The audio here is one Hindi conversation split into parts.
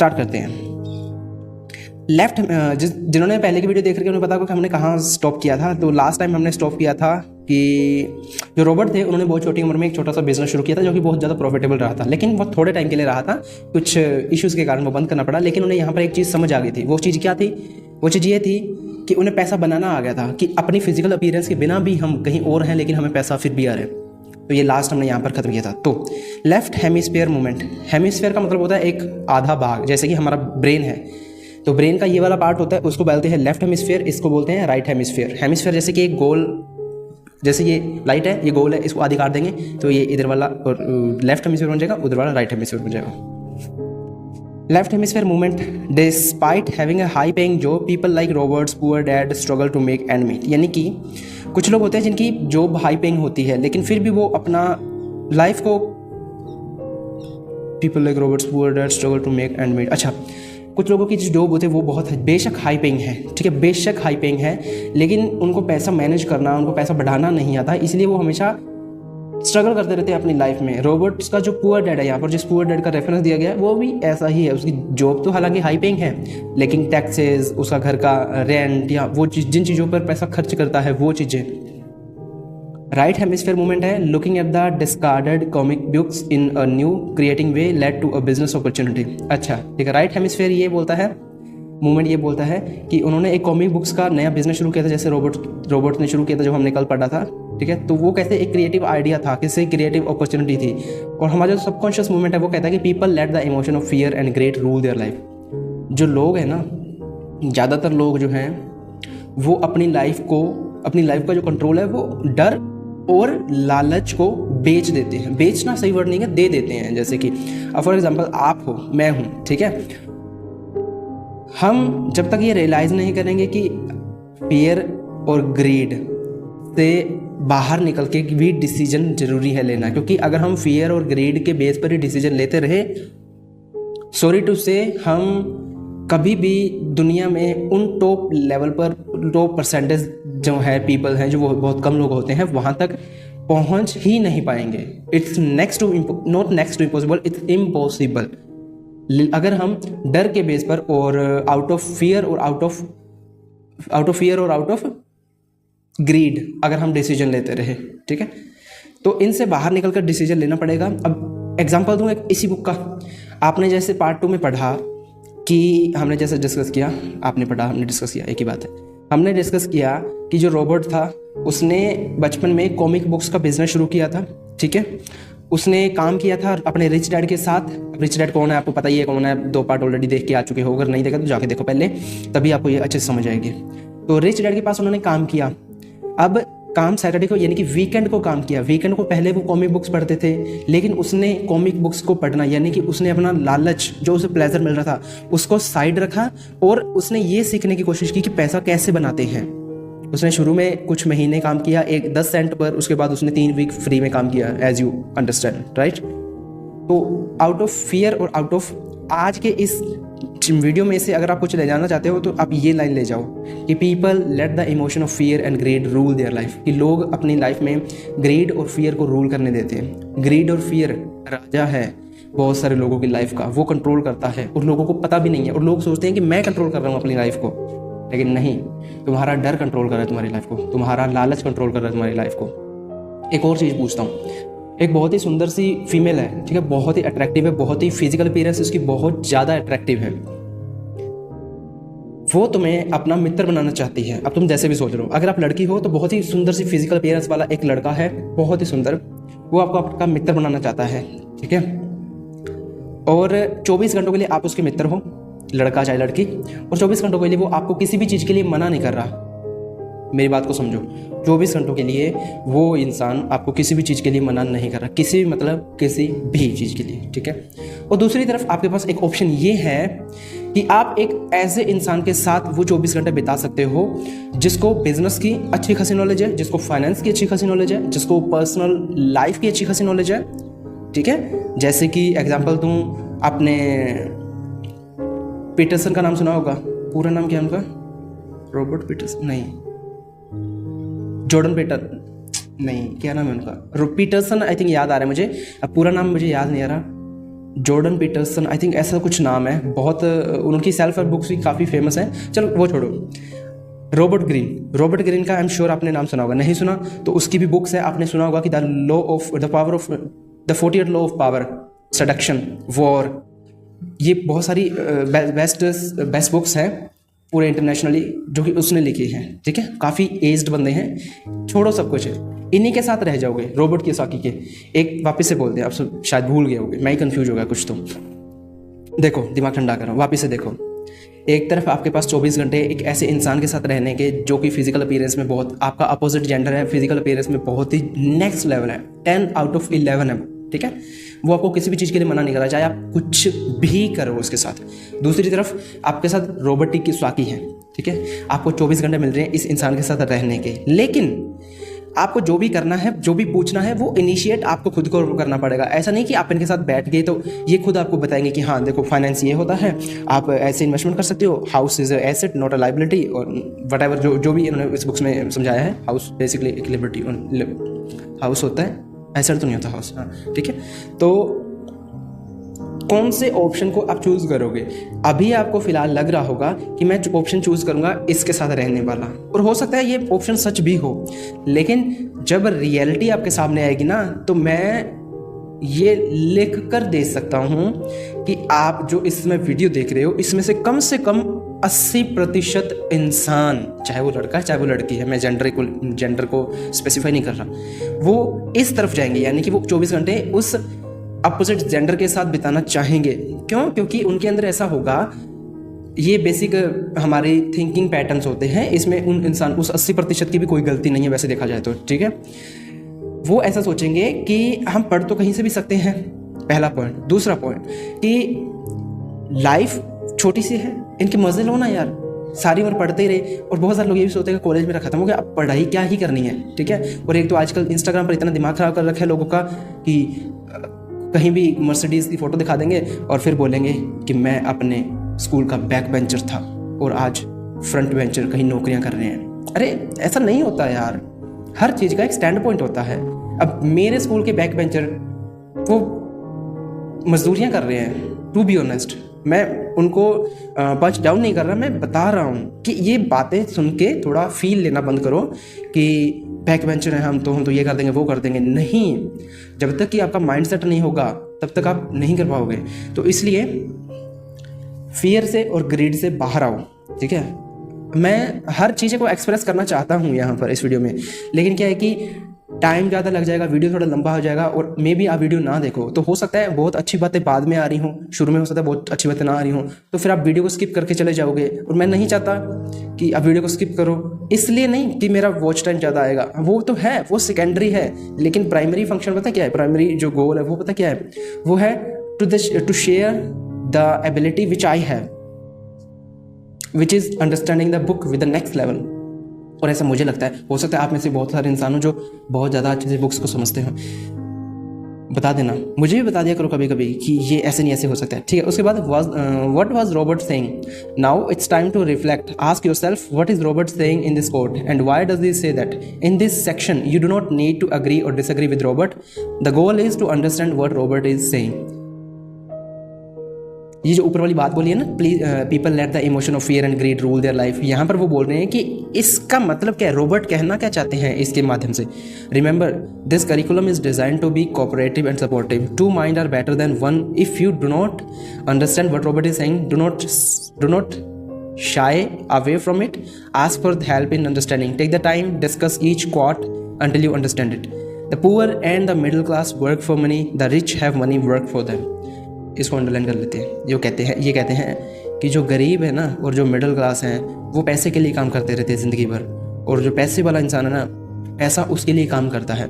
स्टार्ट करते हैं। लेफ्ट जिन्होंने पहले की वीडियो देख रखी है उन्हें पता होगा कि हमने कहाँ स्टॉप किया था। तो लास्ट टाइम हमने स्टॉप किया था कि जो रॉबर्ट थे उन्होंने बहुत छोटी उम्र में एक छोटा सा बिजनेस शुरू किया था जो कि बहुत ज़्यादा प्रॉफिटेबल रहा था, लेकिन वो थोड़े टाइम के लिए रहा था, कुछ इश्यूज़ के कारण वो बंद करना पड़ा। लेकिन उन्हें यहाँ पर एक चीज़ समझ आ गई थी। वो चीज़ क्या थी? वो चीज़ ये थी कि उन्हें पैसा बनाना आ गया था कि अपनी फिजिकल अपीयरेंस के बिना भी हम कहीं और हैं लेकिन हमें पैसा फिर भी आ रहा है। तो ये लास्ट हमने यहाँ पर ख़त्म किया था। तो लेफ्ट हेमिस्फीयर मूवमेंट, हेमिस्फीयर का मतलब होता है एक आधा भाग, जैसे कि हमारा ब्रेन है तो ब्रेन का ये वाला पार्ट होता है उसको बोलते हैं लेफ्ट हेमिस्फीयर, इसको बोलते हैं राइट हेमिस्फीयर। हेमिस्फीयर जैसे कि एक गोल, जैसे ये लाइट है ये गोल है, इसको आधी काट देंगे तो ये इधर वाला और लेफ्ट हेमिस्फीयर बन जाएगा, उधर वाला राइट हेमिस्फीयर बन जाएगा। Left hemisphere movement, despite having a high paying job people like Robert's poor dad struggle to make and meet. यानी कि कुछ लोग होते हैं जिनकी जॉब हाई पेइंग होती है लेकिन फिर भी वो अपना लाइफ को, people like Robert's poor dad struggle to make and meet. अच्छा, कुछ लोगों की जो जॉब होती है वो बहुत बेशक हाई पेइंग है, ठीक है, बेशक हाई पेइंग है, लेकिन उनको पैसा मैनेज करना, उनको पैसा बढ़ाना नहीं आता, इसलिए वो हमेशा स्ट्रगल करते रहते हैं अपनी लाइफ में। रॉबर्ट्स का जो पुअर डैड है, यहाँ पर जिस पुअर डैड का रेफरेंस दिया गया है वो भी ऐसा ही है। उसकी जॉब तो हालांकि हाई पेइंग है लेकिन टैक्सेस, उसका घर का रेंट या वो जिन चीज़ों पर पैसा खर्च करता है वो चीज़ें। राइट हेमिस्फीयर मूवमेंट है looking at the discarded comic books in a new creating way led to a business opportunity. अच्छा ठीक है, राइट हेमिस्फीयर ये बोलता है, मूवमेंट ये बोलता है कि उन्होंने एक कॉमिक बुक्स का नया बिजनेस शुरू किया था, जैसे रॉबर्ट ने शुरू किया था जो हमने कल पढ़ा था, ठीक है। तो वो कैसे एक क्रिएटिव आइडिया था, किससे क्रिएटिव अपॉर्चुनिटी थी। और हमारा जो सबकॉन्शियस मूवमेंट है वो कहता है कि people let the emotion of fear and great rule their life. जो लोग हैं ना, ज़्यादातर लोग जो हैं वो अपनी लाइफ का जो कंट्रोल है वो डर और लालच को बेच देते हैं। बेचना सही वर्ड नहीं है, दे देते हैं। जैसे कि फॉर एग्जांपल आप हो, मैं हूँ, ठीक है। हम जब तक ये रियलाइज़ नहीं करेंगे कि फियर और ग्रीड से बाहर निकल के भी डिसीजन जरूरी है लेना, क्योंकि अगर हम फियर और ग्रीड के बेस पर ही डिसीजन लेते रहे, सॉरी टू से, हम कभी भी दुनिया में उन टॉप लेवल पर, टॉप परसेंटेज जो है पीपल हैं, जो वो बहुत कम लोग होते हैं, वहाँ तक पहुँच ही नहीं पाएंगे। It's not next to impossible, it's impossible. अगर हम डर के बेस पर और आउट ऑफ फियर और आउट ऑफ ग्रीड अगर हम डिसीजन लेते रहे, ठीक है, तो इनसे बाहर निकलकर डिसीजन लेना पड़ेगा। अब एग्जांपल दूँ एक इसी बुक का। आपने जैसे पार्ट 2 में पढ़ा कि हमने जैसे डिस्कस किया, आपने पढ़ा, हमने डिस्कस किया, एक ही बात है। हमने डिस्कस किया कि जो रॉबर्ट था उसने बचपन में कॉमिक बुक्स का बिजनेस शुरू किया था, ठीक है। उसने काम किया था अपने रिच डैड के साथ। रिच डैड कौन है आपको पता ही है कौन है, 2 पार्ट ऑलरेडी देख के आ चुके हो, अगर नहीं देखा तो जाके देखो पहले, तभी आपको ये अच्छे से समझ आएगी। तो रिच डैड के पास उन्होंने काम किया। अब काम सैटरडे को यानी कि वीकेंड को काम किया। वीकेंड को पहले वो कॉमिक बुक्स पढ़ते थे, लेकिन उसने कॉमिक बुक्स को पढ़ना यानी कि उसने अपना लालच, जो उसे प्लेजर मिल रहा था, उसको साइड रखा और उसने ये सीखने की कोशिश की कि पैसा कैसे बनाते हैं। उसने शुरू में कुछ महीने काम किया 10 सेंट पर, उसके बाद उसने 3 वीक फ्री में काम किया, एज यू अंडरस्टैंड, राइट। तो आउट ऑफ फियर और आउट ऑफ आज के इस वीडियो में से अगर आप कुछ ले जाना चाहते हो तो आप ये लाइन ले जाओ कि people let the emotion of fear and greed rule their life. कि लोग अपनी लाइफ में ग्रीड और फियर को रूल करने देते हैं। ग्रीड और फियर राजा है बहुत सारे लोगों की लाइफ का, वो कंट्रोल करता है और लोगों को पता भी नहीं है। और लोग सोचते हैं कि मैं कंट्रोल कर रहा हूँ अपनी लाइफ को, लेकिन नहीं, तुम्हारा डर कंट्रोल कर रहा है तुम्हारी लाइफ को, तुम्हारा लालच कंट्रोल कर रहा है तुम्हारी लाइफ को। एक और चीज़ पूछता हूँ, एक बहुत ही सुंदर सी फीमेल है, ठीक है, बहुत ही अट्रैक्टिव है, बहुत ही फिजिकल अपीयरेंस उसकी बहुत ज़्यादा अट्रैक्टिव है। वो तुम्हें अपना मित्र बनाना चाहती है। अब तुम जैसे भी सोच रहे हो, अगर आप लड़की हो तो बहुत ही सुंदर सी फिजिकल अपीयरेंस वाला एक लड़का है, बहुत ही सुंदर, वो आपको आपका मित्र बनाना चाहता है, ठीक है। और 24 घंटों के लिए आप उसके मित्र हो, लड़का चाहे लड़की, और 24 घंटों के लिए वो आपको किसी भी चीज़ के लिए मना नहीं कर रहा। मेरी बात को समझो, 24 घंटों के लिए वो इंसान आपको किसी भी चीज़ के लिए मना नहीं कर रहा, किसी भी चीज़ के लिए, ठीक है। और दूसरी तरफ आपके पास एक ऑप्शन ये है कि आप एक ऐसे इंसान के साथ वो 24 घंटे बिता सकते हो जिसको बिजनेस की अच्छी खासी नॉलेज है, जिसको फाइनेंस की अच्छी खासी नॉलेज है, जिसको पर्सनल लाइफ की अच्छी खासी नॉलेज है, ठीक है। जैसे कि एग्जाम्पल दूँ, आपने पीटरसन का नाम सुना होगा, पूरा नाम क्या है उनका? रॉबर्ट पीटरसन नहीं, जॉर्डन पीटर नहीं, क्या नाम है उनका? पीटरसन आई थिंक याद आ रहा है मुझे, अब पूरा नाम मुझे याद नहीं आ रहा। जॉर्डन पीटरसन, आई थिंक ऐसा कुछ नाम है, बहुत उनकी सेल्फ हेल्प बुक्स भी काफ़ी फेमस हैं। चलो वो छोड़ो। रॉबर्ट ग्रीन का आई एम श्योर आपने नाम सुना होगा, नहीं सुना तो उसकी भी बुक्स है, आपने सुना होगा कि the 40th law of power, seduction, war, ये बहुत सारी बेस्ट बुक्स हैं पूरे इंटरनेशनली जो कि उसने लिखी हैं, ठीक है। काफ़ी एज्ड बंदे हैं, छोड़ो सब कुछ, इन्हीं के साथ रह जाओगे। रॉबर्ट कियोसाकी के एक वापस से बोलते हैं, आप सब शायद भूल गए होगे, मैं ही कन्फ्यूज हो गया कुछ। तो देखो, दिमाग ठंडा करो, वापस से देखो। एक तरफ आपके पास 24 घंटे एक ऐसे इंसान के साथ रहने के जो कि फिजिकल अपीयरेंस में बहुत आपका अपोजिट जेंडर है, फिजिकल अपीयरेंस में बहुत ही नेक्स्ट लेवल है, 10 out of 11 है, ठीक है। वो आपको किसी भी चीज़ के लिए मना नहीं कर रहा, चाहे आप कुछ भी करो उसके साथ। दूसरी तरफ आपके साथ रॉबर्ट कियोसाकी है, ठीक है। आपको 24 घंटे मिल रहे हैं इस इंसान के साथ रहने के, लेकिन आपको जो भी करना है, जो भी पूछना है, वो इनिशिएट आपको खुद को करना पड़ेगा। ऐसा नहीं कि आप इनके साथ बैठ गए तो ये खुद आपको बताएंगे कि हाँ देखो फाइनेंस ये होता है, आप ऐसे इन्वेस्टमेंट कर सकते हो, house is asset not a liability, और वट एवर जो भी इन्होंने इस बुक्स में समझाया है। हाउस बेसिकली एक लिबर्टी, हाउस होता है, एसेट तो नहीं होता हाउस, हाँ ठीक है। तो कौन से ऑप्शन को आप चूज़ करोगे? अभी आपको फिलहाल लग रहा होगा कि मैं ऑप्शन चूज़ करूँगा इसके साथ रहने वाला, और हो सकता है ये ऑप्शन सच भी हो, लेकिन जब रियलिटी आपके सामने आएगी ना, तो मैं ये लिख कर दे सकता हूँ कि आप जो इसमें वीडियो देख रहे हो, इसमें से कम 80% इंसान, चाहे वो लड़का है चाहे वो लड़की है, मैं जेंडर को स्पेसिफाई नहीं कर रहा, वो इस तरफ जाएंगे, यानी कि वो 24 घंटे उस अपोजिट जेंडर के साथ बिताना चाहेंगे। क्यों? क्योंकि उनके अंदर ऐसा होगा, ये बेसिक हमारे थिंकिंग पैटर्न्स होते हैं, इसमें उन इंसान उस 80% की भी कोई गलती नहीं है वैसे देखा जाए तो, ठीक है। वो ऐसा सोचेंगे कि हम पढ़ तो कहीं से भी सकते हैं, पहला पॉइंट। दूसरा पॉइंट कि लाइफ छोटी सी है, इनके मजे लो ना यार, सारी उम्र पढ़ते ही रहे। और बहुत सारे लोग ये भी सोचते हैं कि कॉलेज मेरा खत्म हो गया, अब पढ़ाई क्या ही करनी है, ठीक है। और एक तो आजकल इंस्टाग्राम पर इतना दिमाग खराब कर रखा है लोगों का कि कहीं भी मर्सिडीज़ की फ़ोटो दिखा देंगे और फिर बोलेंगे कि मैं अपने स्कूल का बैक बेंचर था और आज फ्रंट बेंचर कहीं नौकरियां कर रहे हैं। अरे ऐसा नहीं होता यार, हर चीज़ का एक स्टैंड पॉइंट होता है। अब मेरे स्कूल के बैक बेंचर वो मजदूरियां कर रहे हैं, टू बी ऑनेस्ट, मैं उनको पंच डाउन नहीं कर रहा, मैं बता रहा हूँ कि ये बातें सुन के थोड़ा फील लेना बंद करो कि बैक बेंचर हैं हम तो ये कर देंगे वो कर देंगे। नहीं, जब तक कि आपका माइंडसेट नहीं होगा तब तक आप नहीं कर पाओगे। तो इसलिए फियर से और ग्रीड से बाहर आओ, ठीक है। मैं हर चीज़ें को एक्सप्रेस करना चाहता हूँ यहाँ पर इस वीडियो में, लेकिन क्या है कि टाइम ज़्यादा लग जाएगा, वीडियो थोड़ा लंबा हो जाएगा, और मे भी आप वीडियो ना देखो तो हो सकता है बहुत अच्छी बातें बाद में आ रही हों, शुरू में हो सकता है बहुत अच्छी बातें ना आ रही हों, तो फिर आप वीडियो को स्किप करके चले जाओगे। और मैं नहीं चाहता कि आप वीडियो को स्किप करो, इसलिए नहीं कि मेरा वॉच टाइम ज़्यादा आएगा, वो तो है, वो सेकेंडरी है, लेकिन प्राइमरी फंक्शन पता क्या है, प्राइमरी जो गोल है वो पता क्या है, वो है to share the ability which I have, which is understanding the book with the next level. और ऐसा मुझे लगता है, हो सकता है आप में से बहुत सारे इंसान हो जो बहुत ज़्यादा अच्छे से बुक्स को समझते हो, बता देना, मुझे भी बता दिया करो कभी कभी कि ये ऐसे नहीं ऐसे हो सकता है, ठीक है। उसके बाद what was Robert saying, now it's time to reflect, ask yourself what is Robert saying in this quote and why does he say that. In this section you do not need to agree और disagree with Robert, the goal is to understand what Robert is saying. ये जो ऊपर वाली बात बोली है ना, please people let the emotion of fear and greed rule their life, यहाँ पर वो बोल रहे हैं कि इसका मतलब क्या है, रॉबर्ट कहना क्या चाहते हैं इसके माध्यम से। Remember this curriculum is design to be cooperative and supportive, two mind are better than one. If you do not understand what Robert is saying, do not shy away from it, ask for help in understanding, take the time, discuss each quote until you understand it. The poor and the middle class work for money, the rich have money work for them. इसको अंडरलाइन कर लेते हैं। ये कहते हैं कि जो गरीब है ना और जो मिडिल क्लास हैं वो पैसे के लिए काम करते रहते हैं ज़िंदगी भर, और जो पैसे वाला इंसान है ना, पैसा उसके लिए काम करता है।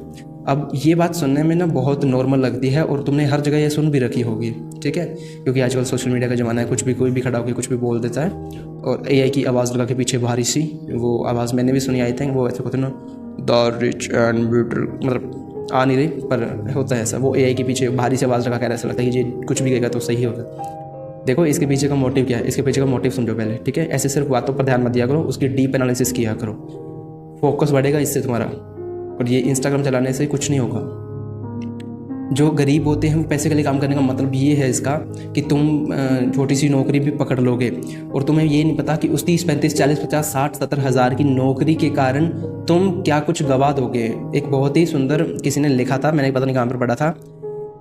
अब ये बात सुनने में ना बहुत नॉर्मल लगती है और तुमने हर जगह ये सुन भी रखी होगी, ठीक है, क्योंकि आजकल सोशल मीडिया का ज़माना है, कुछ भी कोई भी खड़ा होकर कुछ भी बोल देता है, और AI की आवाज़ लगा के पीछे भारी सी वो आवाज़ मैंने भी सुनी, आई थिंक वो ऐसे होते ना, द रिच एंड ब्यूटिफुल, मतलब आ नहीं रही पर होता है ऐसा, वो AI के पीछे भारी से आवाज़ लगा कर ऐसा लगता है कि ये कुछ भी कहेगा तो सही होगा। देखो इसके पीछे का मोटिव क्या है, इसके पीछे का मोटिव समझो पहले, ठीक है। ऐसे सिर्फ बातों पर ध्यान मत दिया करो, उसकी डीप एनालिसिस किया करो, फोकस बढ़ेगा इससे तुम्हारा, और ये इंस्टाग्राम चलाने से कुछ नहीं होगा। जो गरीब होते हैं वो पैसे के लिए काम करने का मतलब ये है इसका कि तुम छोटी सी नौकरी भी पकड़ लोगे और तुम्हें ये नहीं पता कि उस 30, 35, 40, 50, 60, 70 हज़ार की नौकरी के कारण तुम क्या कुछ गवा दोगे। एक बहुत ही सुंदर किसी ने लिखा था, मैंने पता नहीं कहाँ पर पढ़ा था,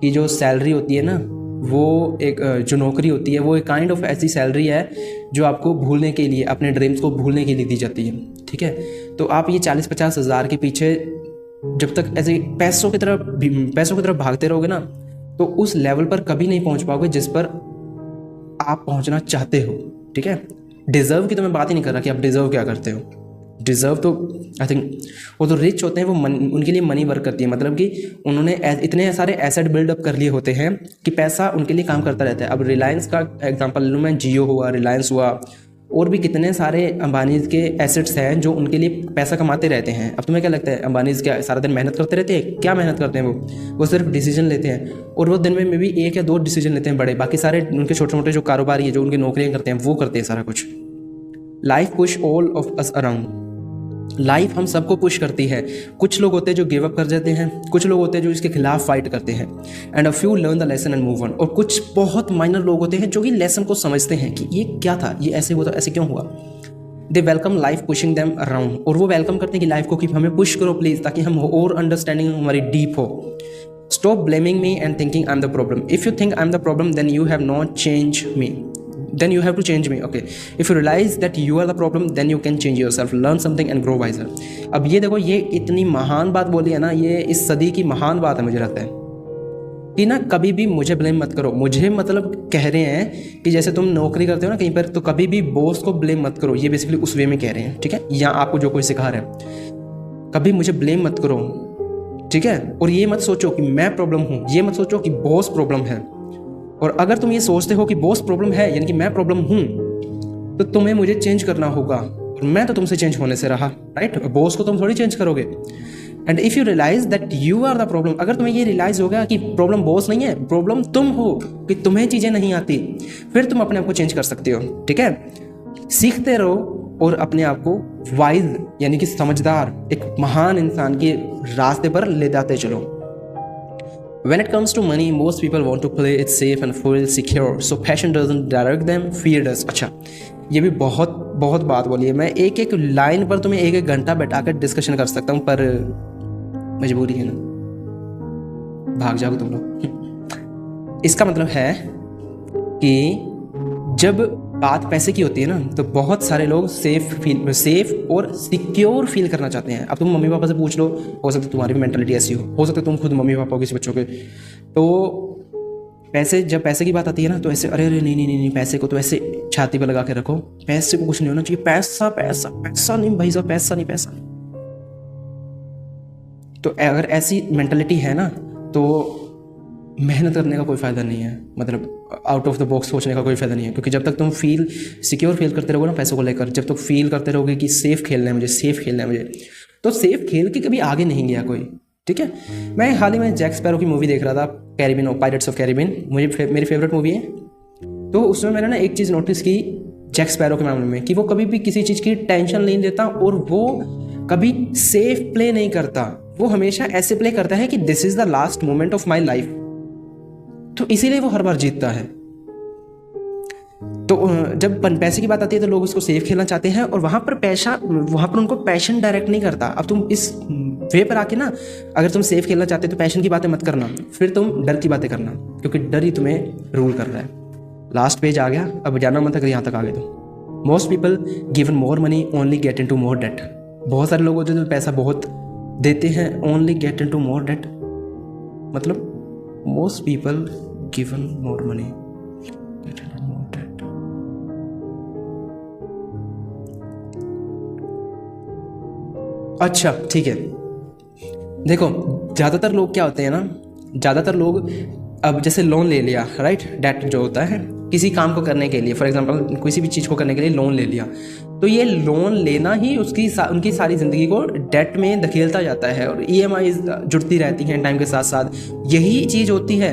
कि जो सैलरी होती है ना, वो एक जो नौकरी होती है वो एक काइंड ऑफ ऐसी सैलरी है जो आपको भूलने के लिए, अपने ड्रीम्स को भूलने के लिए दी जाती है। ठीक है, तो आप ये 40-50 हज़ार के पीछे जब तक ऐसे पैसों की तरफ भागते रहोगे ना, तो उस लेवल पर कभी नहीं पहुंच पाओगे जिस पर आप पहुंचना चाहते हो। ठीक है, डिज़र्व की तो मैं बात ही नहीं कर रहा कि आप डिज़र्व क्या करते हो। डिज़र्व तो आई थिंक वो तो रिच होते हैं, वो उनके लिए मनी वर्क करती है, मतलब कि उन्होंने इतने सारे एसेट बिल्डअप कर लिए होते हैं कि पैसा उनके लिए काम करता रहता है। अब रिलायंस का एग्जांपल लूँ मैं, जियो हुआ, रिलायंस हुआ, और भी कितने सारे अंबानीज़ के एसेट्स हैं जो उनके लिए पैसा कमाते रहते हैं। अब तुम्हें क्या लगता है अंबानीज़ क्या सारा दिन मेहनत करते रहते हैं? क्या मेहनत करते हैं वो सिर्फ डिसीजन लेते हैं, और वो दिन में भी 1 या 2 डिसीजन लेते हैं बड़े, बाकी सारे उनके छोटे मोटे जो कारोबारी है, जो उनकी नौकरियाँ करते हैं, वो करते हैं सारा कुछ। Life push all of us around, life हम सबको पुश करती है। कुछ लोग होते हैं जो गिव अप कर जाते हैं, कुछ लोग होते हैं जो इसके खिलाफ फाइट करते हैं, and a few learn the lesson and move on. और कुछ बहुत माइनर लोग होते हैं जो कि लेसन को समझते हैं कि ये क्या था, ये ऐसे हुआ, ऐसे क्यों हुआ। They welcome life pushing them around, और वो वेलकम करते हैं कि लाइफ को कि हमें पुश करो प्लीज़, ताकि हम और अंडरस्टैंडिंग हमारी डीप हो। Stop blaming me and thinking I am the problem. If you think I am the problem then you have not change me, then you have to change me. Okay, if you realize that you are the problem then you can change yourself, learn something and grow wiser. अब ये देखो, ये इतनी महान बात बोली है ना, ये इस सदी की महान बात है मुझे लगता है कि ना, कभी भी मुझे ब्लेम मत करो। मुझे मतलब कह रहे हैं कि जैसे तुम नौकरी करते हो ना कहीं पर, तो कभी भी बॉस को ब्लेम मत करो, ये बेसिकली उस वे में कह रहे हैं। ठीक है, या आपको जो कोई सिखा रहे हैं, कभी मुझे ब्लेम मत करो। ठीक है, और ये मत सोचो कि मैं प्रॉब्लम हूँ, ये मत सोचो कि बॉस प्रॉब्लम है। और अगर तुम ये सोचते हो कि बॉस प्रॉब्लम है यानी कि मैं प्रॉब्लम हूँ, तो तुम्हें मुझे चेंज करना होगा, और मैं तो तुमसे चेंज होने से रहा, राइट। बॉस को तुम थोड़ी चेंज करोगे। And if you realise that you are the problem, अगर तुम्हें ये रियलाइज हो गया कि प्रॉब्लम बॉस नहीं है, प्रॉब्लम तुम हो कि तुम्हें चीज़ें नहीं आती, फिर तुम अपने आप को चेंज कर सकते हो। ठीक है, सीखते रहो और अपने आप को वाइज यानी कि समझदार, एक महान इंसान के रास्ते पर ले जाते चलो। When it comes to money, most people want to play it safe and feel secure, so passion doesn't direct them, fear does. अच्छा, ये भी बहुत बहुत बात बोली है। मैं एक एक लाइन पर तुम्हें 1-1 घंटा बैठाकर डिस्कशन कर सकता हूँ, पर मजबूरी है ना, भाग जाओगे तुम लोग। इसका मतलब है कि जब बात पैसे की होती है ना, तो बहुत सारे लोग सेफ और सिक्योर फील करना चाहते हैं। अब तुम मम्मी पापा से पूछ लो, हो सकता है तुम्हारी भी मेंटालिटी ऐसी हो सकता है तुम खुद मम्मी पापा हो किसी बच्चों के। तो जब पैसे की बात आती है ना, तो ऐसे अरे नहीं, पैसे को तो ऐसे छाती पर लगा के रखो, पैसे को कुछ नहीं होना चाहिए, पैसा नहीं भाई साहब, पैसा। तो अगर ऐसी मेंटालिटी है ना, तो मेहनत करने का कोई फ़ायदा नहीं है, मतलब आउट ऑफ द बॉक्स सोचने का कोई फ़ायदा नहीं है। क्योंकि जब तक तुम सिक्योर फील करते रहोगे ना पैसों को लेकर, जब तक फील करते रहोगे कि सेफ़ खेलना है मुझे, तो सेफ़ खेल के कभी आगे नहीं गया कोई। ठीक है, मैं हाल ही में जैक स्पैरो की मूवी देख रहा था, पायरेट्स ऑफ कैरिबियन, मेरी फेवरेट मूवी है। तो उसमें मैंने ना एक चीज़ नोटिस की जैक स्पैरो के मामले में, कि वो कभी भी किसी चीज़ की टेंशन नहीं लेता, और वो कभी सेफ प्ले नहीं करता, वो हमेशा ऐसे प्ले करता है कि this is the last moment of my life. तो इसीलिए वो हर बार जीतता है। तो जब पैसे की बात आती है तो लोग उसको सेफ खेलना चाहते हैं, और वहाँ पर उनको पैशन डायरेक्ट नहीं करता। अब तुम इस वे पर आके ना, अगर तुम सेफ खेलना चाहते हो तो पैशन की बातें मत करना, फिर तुम डर की बातें करना, क्योंकि डर ही तुम्हें रूल कर रहा है। लास्ट पेज आ गया, अब जाना मत अगर यहाँ तक आ गए तो। Most people given more money only get into more debt. बहुत सारे लोग होते हैं जो पैसा बहुत देते हैं, only get into more debt, मतलब most people given more money get more debt। अच्छा ठीक है, देखो ज़्यादातर लोग क्या होते हैं ना, ज़्यादातर लोग अब जैसे लोन ले लिया, राइट, डेट जो होता है किसी काम को करने के लिए, फॉर एग्जांपल किसी भी चीज़ को करने के लिए लोन ले लिया, तो ये लोन लेना ही उनकी सारी ज़िंदगी को डेट में धकेलता जाता है, और EMI जुड़ती रहती हैं टाइम के साथ साथ। यही चीज़ होती है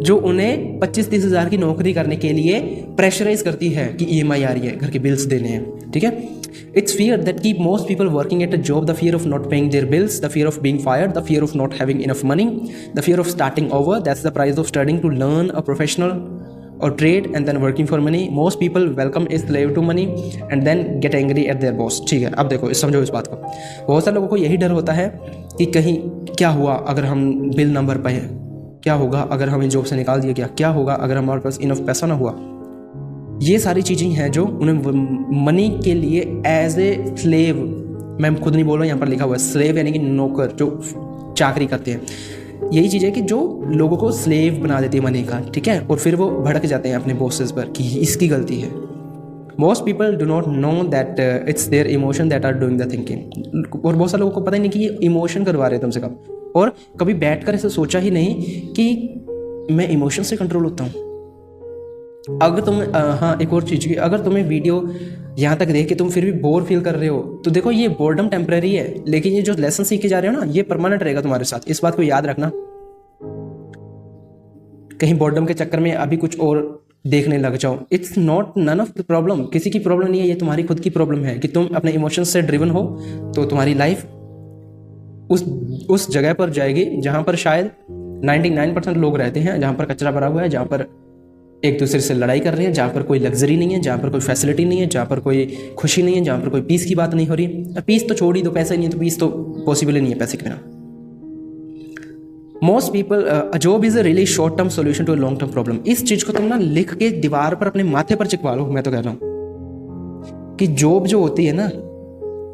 जो उन्हें 25-30 हज़ार की नौकरी करने के लिए प्रेशराइज करती है कि EMI आ रही है, घर के बिल्स देने हैं। ठीक है। It's fear that keep most people working at a job, the fear of not paying their bills, the fear of being fired, the fear of not having enough money, the fear of starting over, that's the price of studying to learn a professional or trade and then working for money. Most people welcome a slave to money and then get angry at their boss. ठीक है, अब देखो समझो इस बात को। बहुत सारे लोगों को यही डर होता है कि कहीं क्या हुआ अगर हम बिल नंबर पाए, क्या होगा अगर हमें जॉब से निकाल दिया गया, क्या होगा अगर हमारे पास इनफ पैसा ना हुआ। ये सारी चीज़ें हैं जो उन्हें मनी के लिए एज ए स्लेव, मैं खुद नहीं बोल रहा, यहाँ पर लिखा हुआ है स्लेव यानी कि नौकर जो चाकरी करते हैं, यही चीज़ है कि जो लोगों को स्लेव बना देती है मनी का, ठीक है। और फिर वो भड़क जाते हैं अपने बॉसेस पर कि इसकी गलती है। Most people do not know that it's their emotion that are doing the thinking. और बहुत सारे लोगों को पता ही नहीं कि ये इमोशन करवा रहे हैं तुमसे कब, और कभी बैठकर ऐसे सोचा ही नहीं कि मैं इमोशन से कंट्रोल होता हूँ। अगर तुम हाँ एक और चीज़ की, अगर तुम्हें वीडियो यहाँ तक देख के तुम फिर भी बोर फील कर रहे हो तो देखो ये बोर्डम टेम्परेरी है, लेकिन ये जो लेसन सीखे जा रहे हो ना ये परमानेंट रहेगा तुम्हारे साथ। इस बात को याद रखना, कहीं बोर्डम के चक्कर में अभी कुछ और देखने लग जाओ। It's not none of the problem, किसी की प्रॉब्लम नहीं है, ये तुम्हारी खुद की प्रॉब्लम है कि तुम अपने इमोशंस से ड्रिवन हो तो तुम्हारी लाइफ उस जगह पर जाएगी जहाँ पर शायद 99% लोग रहते हैं, जहाँ पर कचरा भरा हुआ है, जहाँ पर एक दूसरे से लड़ाई कर रहे हैं, जहाँ पर कोई लग्जरी नहीं है, जहाँ पर कोई फैसिलिटी नहीं है, जहाँ पर कोई खुशी नहीं है, जहाँ पर कोई पीस की बात नहीं हो रही है। पीस तो छोड़ ही दो, पैसा नहीं है तो पीस तो पॉसिबल ही नहीं है पैसे के बिना। Most people job is a really short term solution to a long term problem. इस चीज़ को तुम ना लिख के दीवार पर अपने माथे पर चिपका लो। मैं तो कह रहा हूँ कि जॉब जो होती है ना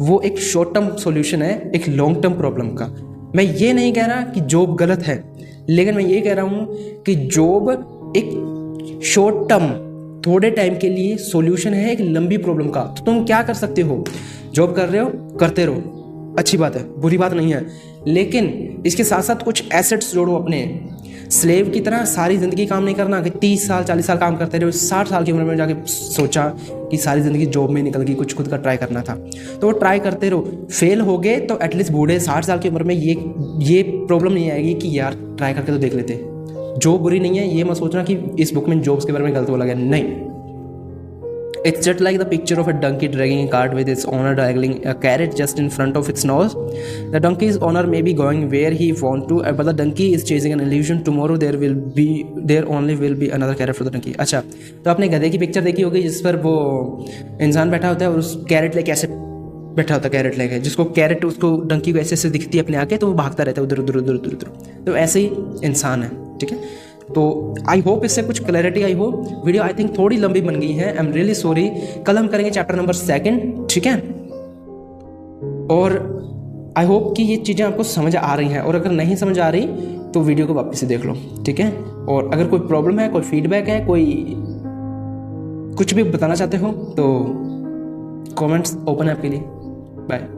वो एक शॉर्ट टर्म सोल्यूशन है एक लॉन्ग टर्म प्रॉब्लम का। मैं ये नहीं कह रहा कि जॉब गलत है, लेकिन मैं ये कह रहा हूँ कि जॉब एक शॉर्ट टर्म थोड़े टाइम के लिए सॉल्यूशन है एक लंबी प्रॉब्लम का। तो तुम क्या कर सकते हो, जॉब कर रहे हो करते रहो, अच्छी बात है, बुरी बात नहीं है, लेकिन इसके साथ साथ कुछ एसेट्स जोड़ो अपने। स्लेव की तरह सारी ज़िंदगी काम नहीं करना कि 30 साल 40 साल काम करते रहे, 60 साल की उम्र में जाके सोचा कि सारी ज़िंदगी जॉब में निकल गई, कुछ खुद का ट्राई करना था। तो वो ट्राई करते रहो, फेल हो गए तो एटलीस्ट बूढ़े 60 साल की उम्र में ये प्रॉब्लम नहीं आएगी कि यार ट्राई करके तो देख लेते। जॉब बुरी नहीं है, ये मत सोचना कि इस बुक में जॉब्स के बारे में गलत बोला गया, नहीं। It's just like the picture of a donkey dragging a cart with its owner dangling a carrot just in front of its nose. The donkey's owner may be going where he want to, but the donkey is chasing an illusion. Tomorrow there only will be another carrot for the donkey. अच्छा, तो आपने गधे की पिक्चर देखी होगी जिस पर वो इंसान बैठा होता है और उस कैरेट लेके ऐसे बैठा होता है, कैरेट लेके, जिसको कैरेट उसको डंकी को ऐसे ऐसे दिखती है अपने आके, तो वो भागता रहता है उधर उधर उधर उधर उधर। तो ऐसे ही इंसान है, ठीक है। तो आई होप इससे कुछ क्लैरिटी आई हो। वीडियो आई थिंक थोड़ी लंबी बन गई है, आई एम रियली सॉरी। कल हम करेंगे चैप्टर नंबर 2, ठीक है। और आई होप कि ये चीज़ें आपको समझ आ रही हैं, और अगर नहीं समझ आ रही तो वीडियो को वापस से देख लो, ठीक है। और अगर कोई प्रॉब्लम है, कोई फीडबैक है, कोई कुछ भी बताना चाहते हो तो कमेंट्स ओपन है आपके लिए। बाय।